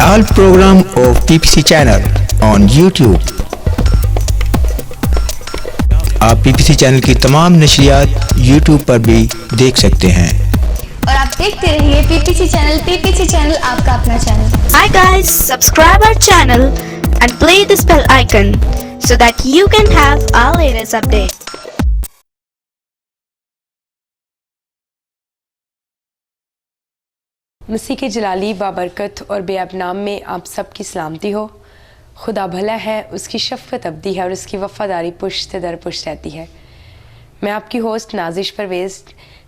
all program of PPC channel on YouTube. आप PPC channel की तमाम नशरियात YouTube पर भी देख सकते हैं और आप देखते रहिए PPC चैनल आपका अपना channel. Hi guys, subscribe our channel and play this bell icon so that you can have our latest update. मसीह के जलाली बाबरकत और बेअब नाम में आप सबकी सलामती हो. खुदा भला है, उसकी शफ़क़त अबदी है और उसकी वफ़ादारी पुश्त दर पुश्त रहती है. मैं आपकी होस्ट नाजिश परवेज़.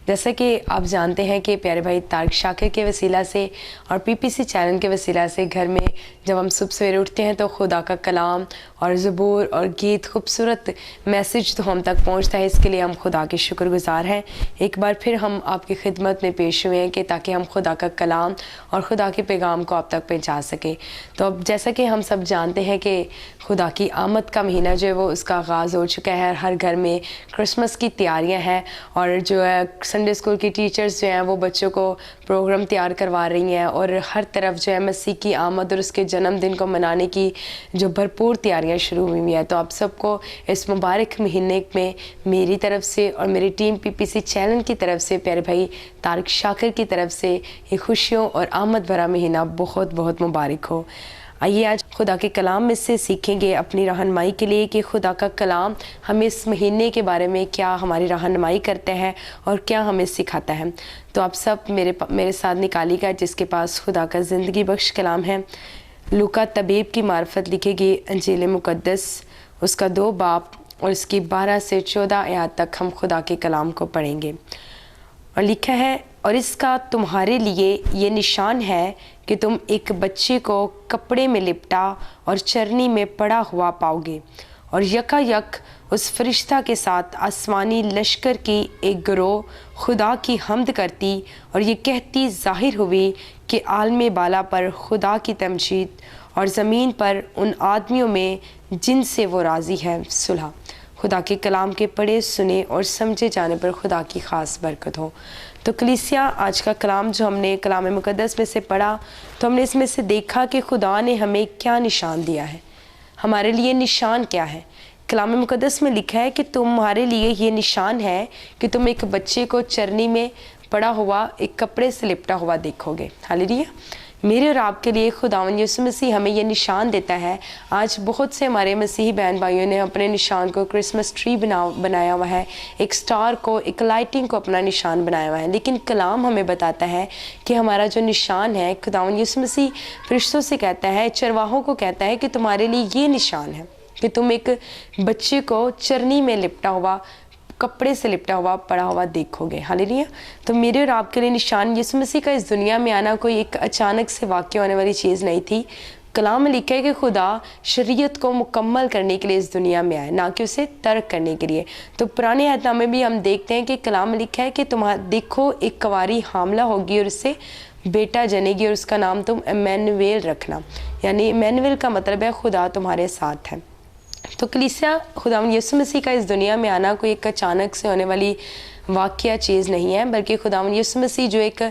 जैसा कि आप जानते हैं कि प्यारे भाई तारिक शाकिर के वसीला से और पीपीसी चैनल के वसीला से घर में जब हम सुबह सवेरे उठते हैं तो खुदा का कलाम और ज़बूर और गीत खूबसूरत मैसेज तो हम तक पहुंचता है. इसके लिए हम खुदा के शुक्रगुज़ार हैं. एक बार फिर हम आपकी खिदमत में पेश हुए हैं कि ताकि हम खुदा का कलाम और खुदा के पैगाम को आप तक पहुँचा सकें. तो अब जैसा कि हम सब जानते हैं कि खुदा की आमद का महीना जो है वो उसका आगाज़ हो चुका है. हर घर में क्रिसमस की तैयारियाँ हैं और जो है संडे स्कूल की टीचर्स जो हैं वो बच्चों को प्रोग्राम तैयार करवा रही हैं और हर तरफ जो है मसीह की आमद और उसके जन्मदिन को मनाने की जो भरपूर तैयारियां शुरू हुई हैं. तो आप सबको इस मुबारक महीने में मेरी तरफ से और मेरी टीम पीपीसी चैनल की तरफ से प्यारे भाई तारिक शाकिर की तरफ से ये खुशियों और आमद भरा महीना बहुत बहुत मुबारक हो. आइए आज खुदा के कलाम में से सीखेंगे अपनी रहनुमाई के लिए कि खुदा का कलाम हमें इस महीने के बारे में क्या हमारी रहनुमाई करते हैं और क्या हमें सिखाता है. तो आप सब मेरे साथ निकालिएगा जिसके पास खुदा का ज़िंदगी बख्श कलाम है. लूका तबीब की मार्फत लिखी गई अंजील मुक़द्दस उसका 2 बाब और इसकी 12 से 14 आयत तक हम खुदा के कलाम को पढ़ेंगे. और लिखा है, और इसका तुम्हारे लिए ये निशान है कि तुम एक बच्चे को कपड़े में लिपटा और चरनी में पड़ा हुआ पाओगे और यकायक उस फरिश्ता के साथ आसमानी लश्कर की एक गिरोह खुदा की हम्द करती और ये कहती ज़ाहिर हुई कि आलम बाला पर खुदा की तमजीद और ज़मीन पर उन आदमियों में जिनसे वो राज़ी है सुलह. खुदा के कलाम के पढ़े सुने और समझे जाने पर खुदा की ख़ास बरकत हो. तो कलीसिया, आज का कलाम जो हमने कलाम मुक़द्दस में से पढ़ा तो हमने इसमें से देखा कि खुदा ने हमें क्या निशान दिया है. हमारे लिए निशान क्या है? कलाम मुक़द्दस में लिखा है कि तुम्हारे लिए ये निशान है कि तुम एक बच्चे को चरनी में पड़ा हुआ एक कपड़े से लिपटा हुआ देखोगे. हालेलुया. मेरे और आपके लिए खुदावंद यीशु मसीह हमें ये निशान देता है. आज बहुत से हमारे मसीही बहन भाइयों ने अपने निशान को क्रिसमस ट्री बनाया हुआ है, एक स्टार को, एक लाइटिंग को अपना निशान बनाया हुआ है. लेकिन कलाम हमें बताता है कि हमारा जो निशान है, खुदावंद यीशु मसीह फरिश्तों से कहता है, चरवाहों को कहता है कि तुम्हारे लिए ये निशान है कि तुम एक बच्चे को चरनी में लिपटा हुआ, कपड़े से लिपटा हुआ, पड़ा हुआ देखोगे. हालेलुया. तो मेरे और आपके लिए निशान यीशु मसीह का इस दुनिया में आना कोई एक अचानक से वाक़ होने वाली चीज़ नहीं थी. कलाम में लिखा है कि खुदा शरीयत को मुकम्मल करने के लिए इस दुनिया में आए, ना कि उसे तर्क करने के लिए. तो पुराने अहदनामे में भी हम देखते हैं कि कलाम में लिखा है कि देखो एक कंवारी हामला होगी और उससे बेटा जनेगी और उसका नाम तुम इम्मानुएल रखना. यानी इम्मानुएल का मतलब है खुदा तुम्हारे साथ है. तो कलीसिया, खुदावंद यीशु मसीह का इस दुनिया में आना कोई एक अचानक से होने वाली वाक़या चीज़ नहीं है, बल्कि खुदावंद यीशु मसीह जो एक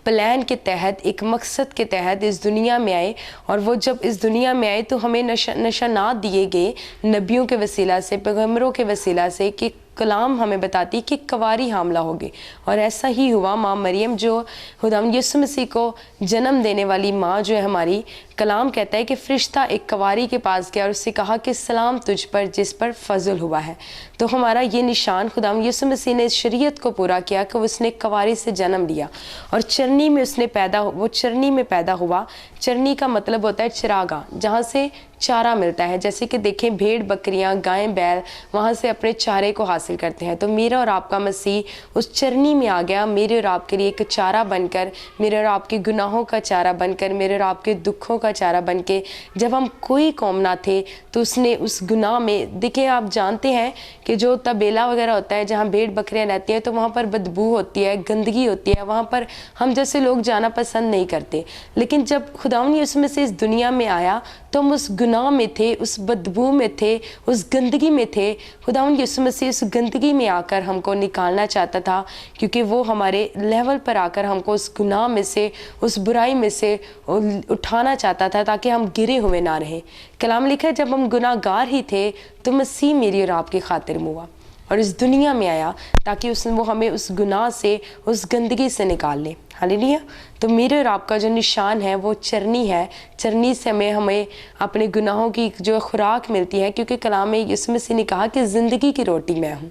प्लान के तहत, एक मकसद के तहत इस दुनिया में आए. और वो जब इस दुनिया में आए तो हमें निशानात दिए गए नबियों के वसीला से, पैगम्बरों के वसीला से कि कलाम हमें बताती कि कवारी हामला होगी. और ऐसा ही हुआ. माँ मरियम जो खुदावंद यीशु मसीह को जन्म देने वाली माँ जो है हमारी, कलाम कहता है कि फरिश्ता एक कवारी के पास गया और उससे कहा कि सलाम तुझ पर जिस पर फजल हुआ है. तो हमारा ये निशान, खुदावंद यीशु मसीह ने इस शरीयत को पूरा किया कि उसने कवारी से जन्म लिया और चरनी में वो चरनी में पैदा हुआ. चरनी का मतलब होता है चिरागा, जहाँ से चारा मिलता है. जैसे कि देखें, भेड़ बकरियां, गायें बैल वहाँ से अपने चारे को हासिल करते हैं. तो मेरा और आपका मसीह उस चरनी में आ गया, मेरे और आपके लिए एक चारा बनकर, मेरे और आपके गुनाहों का चारा बनकर, मेरे और आपके दुखों का चारा बनके. जब हम कोई कौम ना थे तो उसने उस गुनाह में, देखिए आप जानते हैं कि जो तबेला वगैरह होता है जहाँ भेड़ बकरियाँ रहती हैं तो वहाँ पर बदबू होती है, गंदगी होती है, वहाँ पर हम जैसे लोग जाना पसंद नहीं करते. लेकिन जब खुदावंद यीशु मसीह इस दुनिया में आया तो हम उस गुनाह में थे, उस बदबू में थे, उस गंदगी में थे. खुदावंद यीशु मसीह उस गंदगी में आकर हमको निकालना चाहता था, क्योंकि वो हमारे लेवल पर आकर हमको उस गुनाह में से, उस बुराई में से उठाना चाहता جاتا تھا تاکہ ہم گرے ہوئے نہ رہیں. کلام لکھا ہے جب ہم گناہ گار ہی تھے تو مسیح میری اور آپ کی خاطر ہوا اور اس دنیا میں آیا تاکہ وہ ہمیں اس گناہ سے, اس گندگی سے نکال لے. ہاللیلویا. تو میرے اور آپ کا جو نشان ہے وہ چرنی ہے. چرنی سے ہمیں اپنے گناہوں کی جو خوراک ملتی ہے, کیونکہ کلام میں اس میں سے نے کہا کہ زندگی کی روٹی میں ہوں.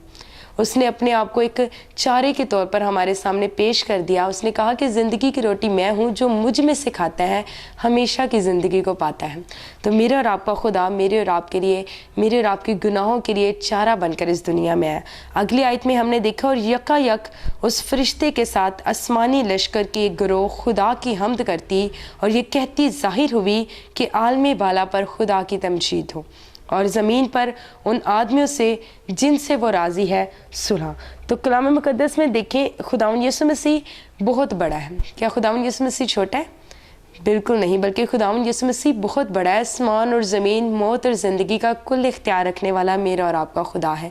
اس نے اپنے آپ کو ایک چارے کے طور پر ہمارے سامنے پیش کر دیا. اس نے کہا کہ زندگی کی روٹی میں ہوں, جو مجھ میں سے کھاتا ہے ہمیشہ کی زندگی کو پاتا ہے. تو میرے اور آپ کا خدا میرے اور آپ کے لیے, میرے اور آپ کے گناہوں کے لیے چارہ بن کر اس دنیا میں ہے. اگلی آیت میں ہم نے دیکھا اور یکا یک اس فرشتے کے ساتھ آسمانی لشکر کی ایک گروہ خدا کی حمد کرتی اور یہ کہتی ظاہر ہوئی کہ عالم بالا پر خدا کی تمجید ہو اور زمین پر ان آدمیوں سے جن سے وہ راضی ہے صلح. تو کلام مقدس میں دیکھیں خداوند یسوع مسیح بہت بڑا ہے. کیا خداوند یسوع مسیح چھوٹا ہے؟ بالکل نہیں, بلکہ خداوند یسوع مسیح بہت بڑا ہے. آسمان اور زمین, موت اور زندگی کا کل اختیار رکھنے والا میرا اور آپ کا خدا ہے.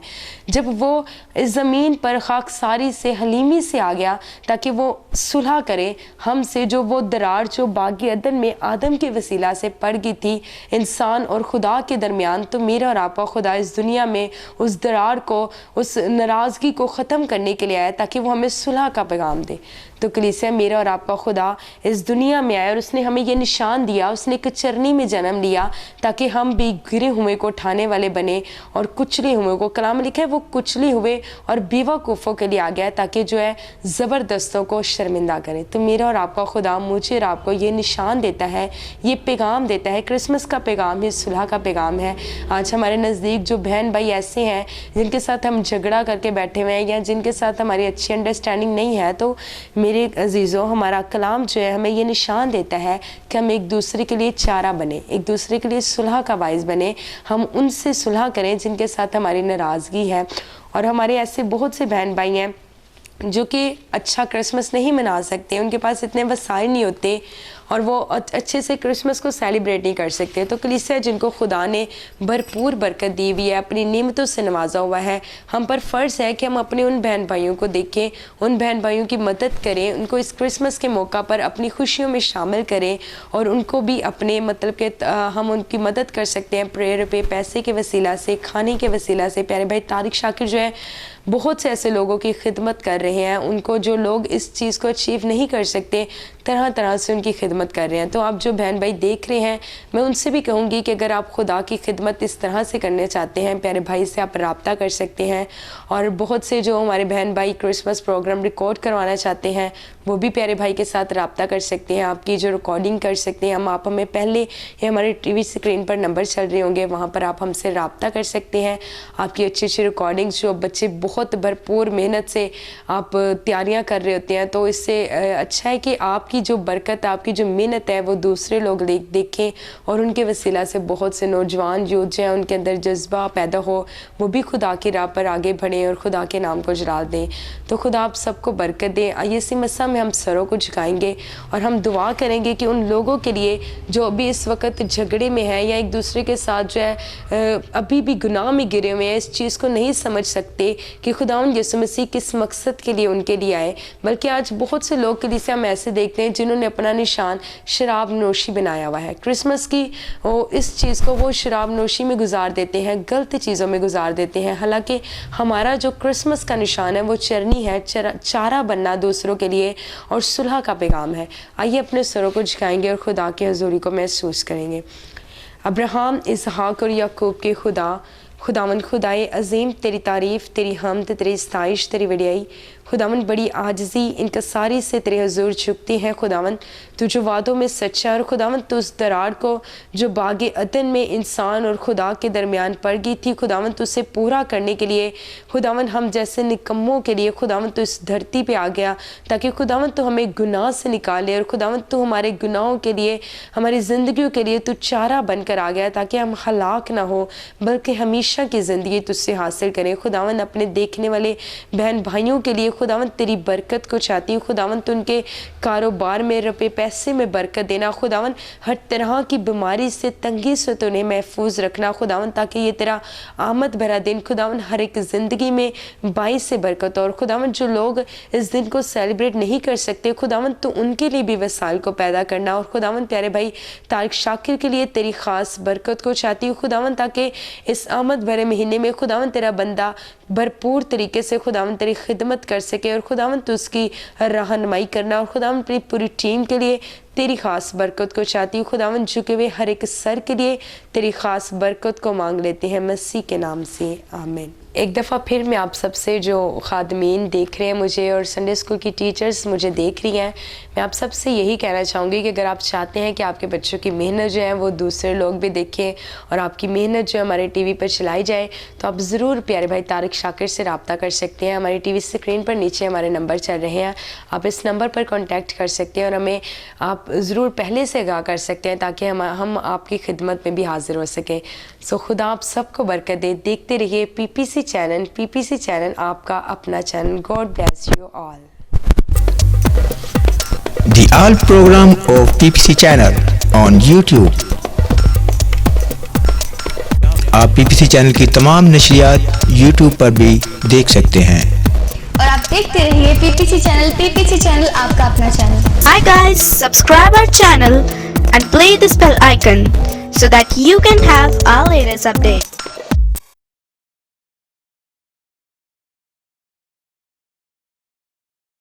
جب وہ اس زمین پر خاکساری سے, حلیمی سے آ گیا تاکہ وہ صلح کرے ہم سے, جو وہ درار جو باغ عدن میں آدم کے وسیلہ سے پڑ گئی تھی انسان اور خدا کے درمیان, تو میرا اور آپ کا خدا اس دنیا میں اس درار کو, اس ناراضگی کو ختم کرنے کے لیے آیا تاکہ وہ ہمیں صلح کا پیغام دے. تو کلیسیا میرا اور آپ کا خدا اس دنیا میں آیا اور اس نے ہمیں یہ نشان دیا. اس نے ایک چرنی میں جنم لیا تاکہ ہم بھی گرے ہوئے کو اٹھانے والے بنے اور کچلے ہوئے کو. کلام لکھا ہے وہ کچلے ہوئے اور بیوقوفوں کے لیے آ گیا تاکہ جو ہے زبردستوں کو شرمندہ کرے. تو میرا اور آپ کا خدا مجھے اور آپ کو یہ نشان دیتا ہے, یہ پیغام دیتا ہے. کرسمس کا پیغام ہے, صلح کا پیغام ہے. آج ہمارے نزدیک جو بہن بھائی ایسے ہیں جن کے ساتھ ہم جھگڑا کر کے بیٹھے ہوئے ہیں یا جن کے ساتھ ہماری اچھی انڈرسٹینڈنگ نہیں ہے, تو میرے عزیزوں ہمارا کلام جو ہے ہمیں یہ نشان دیتا ہے کہ ہم ایک دوسرے کے لیے چارہ بنے, ایک دوسرے کے لیے صلح کا باعث بنے. ہم ان سے صلح کریں جن کے ساتھ ہماری ناراضگی ہے. اور ہمارے ایسے بہت سے بہن بھائی ہیں جو کہ اچھا کرسمس نہیں منا سکتے, ان کے پاس اتنے وسائل نہیں ہوتے اور وہ اچھے سے کرسمس کو سیلیبریٹ نہیں کر سکتے. تو کلیسیا جن کو خدا نے بھرپور برکت دی ہوئی ہے, اپنی نعمتوں سے نوازا ہوا ہے, ہم پر فرض ہے کہ ہم اپنے ان بہن بھائیوں کو دیکھیں, ان بہن بھائیوں کی مدد کریں, ان کو اس کرسمس کے موقع پر اپنی خوشیوں میں شامل کریں اور ان کو بھی اپنے مطلب کہ ہم ان کی مدد کر سکتے ہیں پریئر پہ, پیسے کے وسیلہ سے, کھانے کے وسیلہ سے. پیارے بھائی طارق شاکر جو ہے بہت سے ایسے لوگوں کی خدمت کر رہے ہیں, ان کو جو لوگ اس چیز کو اچیو نہیں کر سکتے طرح طرح سے ان کی خدمت کر رہے ہیں. تو آپ جو بہن بھائی دیکھ رہے ہیں, میں ان سے بھی کہوں گی کہ اگر آپ خدا کی خدمت اس طرح سے کرنے چاہتے ہیں, پیارے بھائی سے آپ رابطہ کر سکتے ہیں. اور بہت سے جو ہمارے بہن بھائی کرسمس پروگرام ریکارڈ کروانا چاہتے ہیں وہ بھی پیارے بھائی کے ساتھ رابطہ کر سکتے ہیں. آپ کی جو ریکارڈنگ کر سکتے ہیں, آپ ہمیں پہلے یہ ہمارے ٹی وی اسکرین پر نمبر چل رہے ہوں گے, وہاں پر آپ ہم سے رابطہ کر سکتے ہیں. آپ کی اچھی اچھی ریکارڈنگس جو بچے بہت بھرپور محنت سے آپ تیاریاں کر رہے ہوتے ہیں, تو اس سے اچھا ہے کہ آپ کی جو برکت, آپ کی جو محنت ہے وہ دوسرے لوگ دیکھیں اور ان کے وسیلہ سے بہت سے نوجوان یوتھ جو ہیں ان کے اندر جذبہ پیدا ہو, وہ بھی خدا کی راہ پر آگے بڑھیں اور خدا کے نام کو جلال دیں. تو خدا آپ سب کو برکت دے. آئیے اسی مسا میں ہم سروں کو جھکائیں گے اور ہم دعا کریں گے کہ ان لوگوں کے لیے جو ابھی اس وقت جھگڑے میں ہیں یا ایک دوسرے کے ساتھ جو ہے ابھی بھی گناہ میں گرے ہوئے ہیں, اس چیز کو نہیں سمجھ سکتے کہ خداوند یسوع مسیح کس مقصد کے لیے ان کے لیے آئے. بلکہ آج بہت سے لوگ کے لیے ہم ایسے دیکھتے ہیں جنہوں نے اپنا نشان شراب نوشی بنایا ہوا ہے. کرسمس کی اس چیز کو وہ شراب نوشی میں گزار دیتے ہیں, غلط چیزوں میں گزار دیتے ہیں, حالانکہ ہمارا جو کرسمس کا نشان ہے وہ چرنی ہے, چارہ بننا دوسروں کے لیے اور صلح کا پیغام ہے. آئیے اپنے سروں کو جھکائیں گے اور خدا کی حضوری کو محسوس کریں گے. ابراہیم, اسحاق اور یعقوب کے خدا, خداوند خدائے عظیم, تیری تعریف, تیری حمد, تیری ستائش, تیری وڈیائی. خداوند بڑی عاجزی انکساری سے تیرے حضور جھکتی ہیں. خداوند تو جو وعدوں میں سچا ہے, اور خداوند تو اس درار کو جو باغ عدن میں انسان اور خدا کے درمیان پڑ گئی تھی, خداوند تو اسے پورا کرنے کے لیے خداوند ہم جیسے نکموں کے لیے خداوند تو اس دھرتی پہ آ گیا تاکہ خداوند تو ہمیں گناہ سے نکالے, اور خداوند تو ہمارے گناہوں کے لیے, ہماری زندگیوں کے لیے تو چارہ بن کر آ گیا تاکہ ہم ہلاک نہ ہو بلکہ ہمیشہ کی زندگی تجھ سے حاصل کریں. خداوند اپنے دیکھنے والے بہن بھائیوں کے لیے खुदावन तेरी बरकत को चाहती हूँ खुदावन, तो उनके कारोबार में, रुपए पैसे में बरकत देना खुदावन, हर तरह की बीमारी से, तंगी से तो उन्हें महफूज रखना खुदावन, ताकि ये तेरा आमद भरा दिन खुदावन हर एक ज़िंदगी में बाईस से बरकत। और खुदावन जो लोग इस दिन को सेलिब्रेट नहीं कर सकते खुदावन, तो उनके लिए भी वसाइल को पैदा करना। और खुदावन प्यारे भाई तारिक शाकिर के लिए तेरी ख़ास बरकत को चाहती हूँ खुदावन, ताकि इस आमद भरे महीने में खुदावन तेरा बंदा भरपूर तरीके से खुदावन तेरी खिदमत कर सके। और खुदावन तो उसकी रहनुमाई करना। और खुदावन अपनी पूरी टीम के लिए तेरी ख़ास बरकत को चाहती हूँ खुदावन, झुके हुए हर एक सर के लिए तेरी ख़ास बरकत को मांग लेते हैं मसीह के नाम से, आमीन। एक दफ़ा फिर मैं आप सबसे जो खादमीन देख रहे हैं मुझे, और संडे स्कूल की टीचर्स मुझे देख रही हैं, मैं आप सबसे यही कहना चाहूँगी कि अगर आप चाहते हैं कि आपके बच्चों की मेहनत जो है वो दूसरे लोग भी देखें और आपकी मेहनत जो है हमारे टीवी पर चलाई जाए, तो आप ज़रूर प्यारे भाई तारिक शाकिर से रब्ता कर सकते हैं। हमारी टीवी स्क्रीन पर नीचे हमारे नंबर चल रहे हैं, आप इस नंबर पर कॉन्टैक्ट कर सकते हैं और हमें आप ज़रूर पहले से आगाह कर सकते हैं, ताकि हम आपकी खिदमत में भी हाजिर हो सकें। सो खुदा आप सबको बरकत दे। देखते रहिए पीपीसी चैनल आपका अपना channel. God bless you all. The all program of PPC channel on YouTube। आप PPC चैनल की तमाम नशरियात YouTube पर भी देख सकते हैं। और आप देखते रहिए पीपीसी चैनल आपका अपना channel. Hi guys, subscribe our channel and play this bell icon so that you can have our latest update.